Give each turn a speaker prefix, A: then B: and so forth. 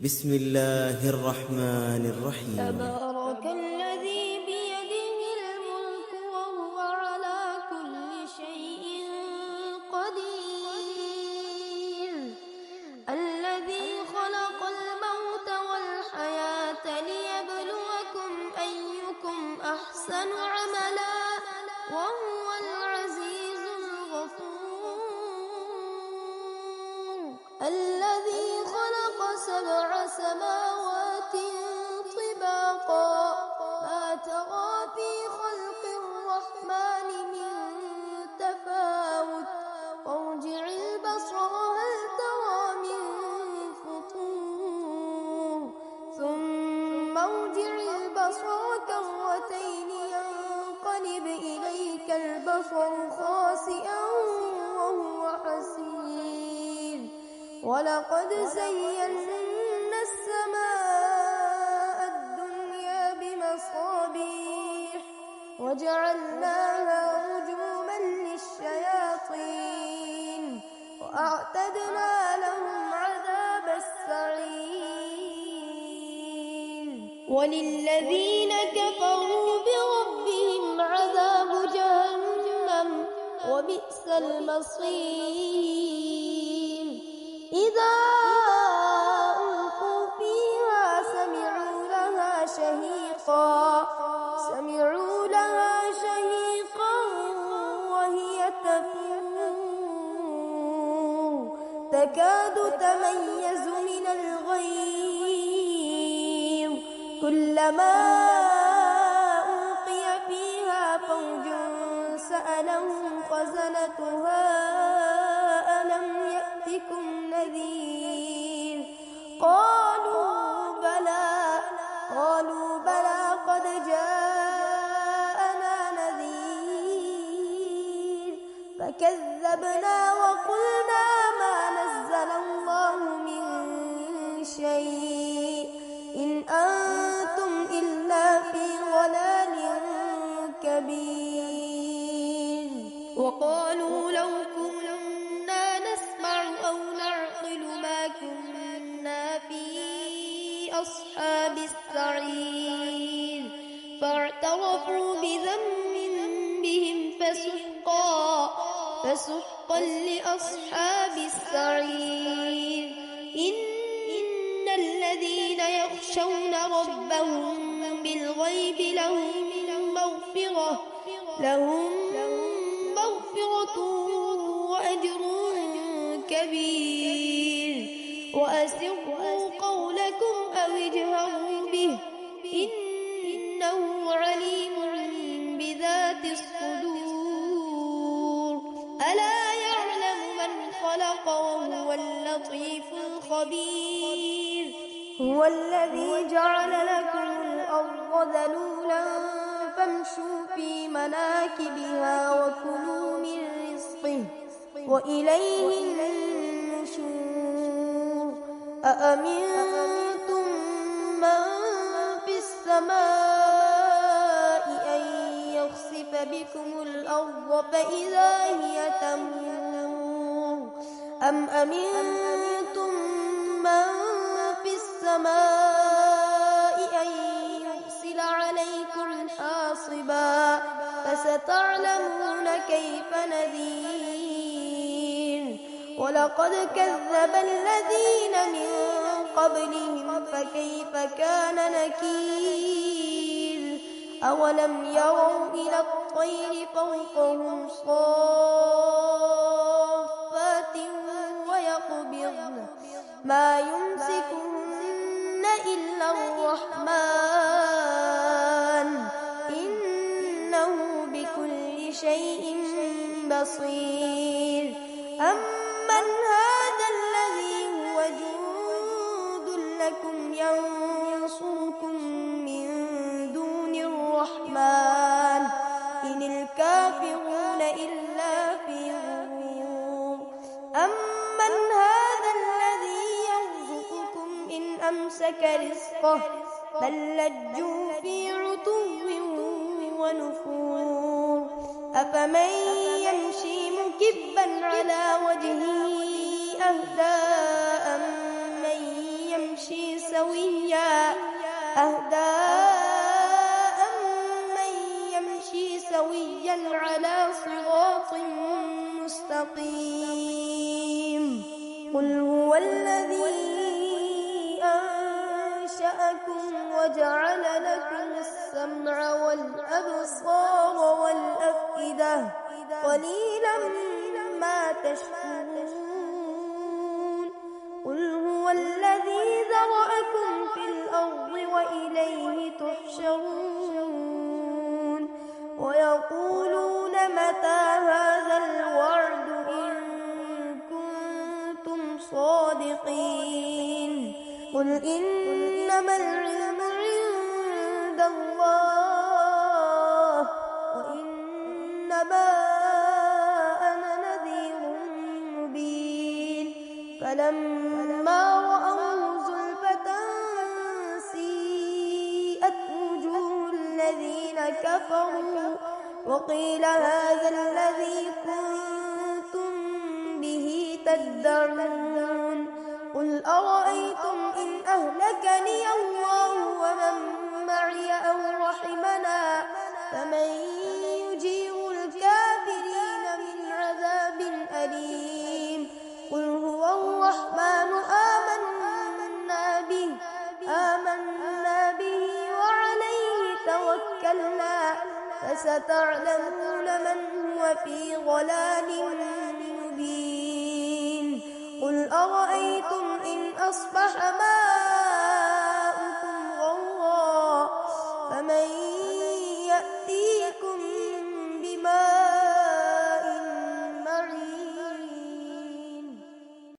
A: بسم الله الرحمن الرحيم.
B: تبارك الذي بيده الملك وهو على كل شيء قدير، الذي خلق الموت والحياة ليبلوكم أيكم أحسن عملا وهو العزيز الغفور، الذي خلق 7 سماوات طباقا ما ترى في خلق الرحمن من تفاوت وارجع البصر هل ترى من فطور ثم ارجع البصر كرتين ينقلب إليك البصر خاسئا وهو حسير، ولقد زينا السماء الدنيا بمصابيح وجعلناها رجوما للشياطين وأعتدنا لهم عذاب السعير، وللذين كفروا بربهم عذاب جهنم وبئس المصير، إذا ألقوا فيها سمعوا لها شهيقا وهي تفور تكاد تميز من الغيظ، كلما ألقي فيها فوج سألهم خزنتها ألم يأتكم نذير، قالوا بلى قد جاءنا نذير فكذبنا وقلنا ما نزل الله من شيء إن أنتم إلا في ضلال كبير، وقالوا لو كنا نسمع أو نعقل ما كنا في أصحاب السعير، فاعترفوا بذنبهم فسحقا لأصحاب السعير، إن الذين يخشون ربهم بالغيب لهم مغفرة وأجر كبير، وأسروا قولكم أو اجهروا به إنه عليم بذات الصدور، ألا يعلم من خلق وهو اللطيف الخبير، هو الذي جعل لكم الأرض ذلولا فامشوا في مناكبها وكلوا من رزقه وإليه النشور، أأمنتم من في السماء أن يخسف بكم الأرض فإذا هي تمور، أم أمنتم من في السماء أن يرسل عليكم حاصبا فستعلمون كيف نذير، ولقد كذب الذين من قبلهم فكيف كان نكير، أولم يروا إلى الطير فوقهم صافات ويقبضن ما يمسكهن إلا الرحمن إنه بكل شيء بصير، أمن هذا الذي هو جند لكم ينصركم من دون الرحمن إن الكافرون إلا في غرور، أمن هذا الذي يرزقكم إن أمسك رزقه بل لجوا في عتو ونفور، أفمن يمشي مكبا على وجهه أهدى أمن يمشي سويا أهدى أمن يمشي سويا على صراط مستقيم قل هو الذي أنشأكم وجعل لكم السمع والأبصار والأفئدة قليلا ما تشكرون قل هو الذي ذرأكم في الأرض وإليه تحشرون ويقولون متى هذا الوعد إن كنتم صادقين قل إنما العلم عند الله وإنما أنا نذير مبين فلما رأوه زلفة سيئت وجوه الذين كفروا وقيل هذا الذي كنتم به تدعون قل أرأيتم إن أهلكني الله ومن معي أو رحمنا فمن يجير الكافرين من عذاب أليم قل هو الرحمن آمنا به وعليه توكلنا فستعلمون من هو في ضلال مبين قل أرأيتم إن أصبح ماؤكم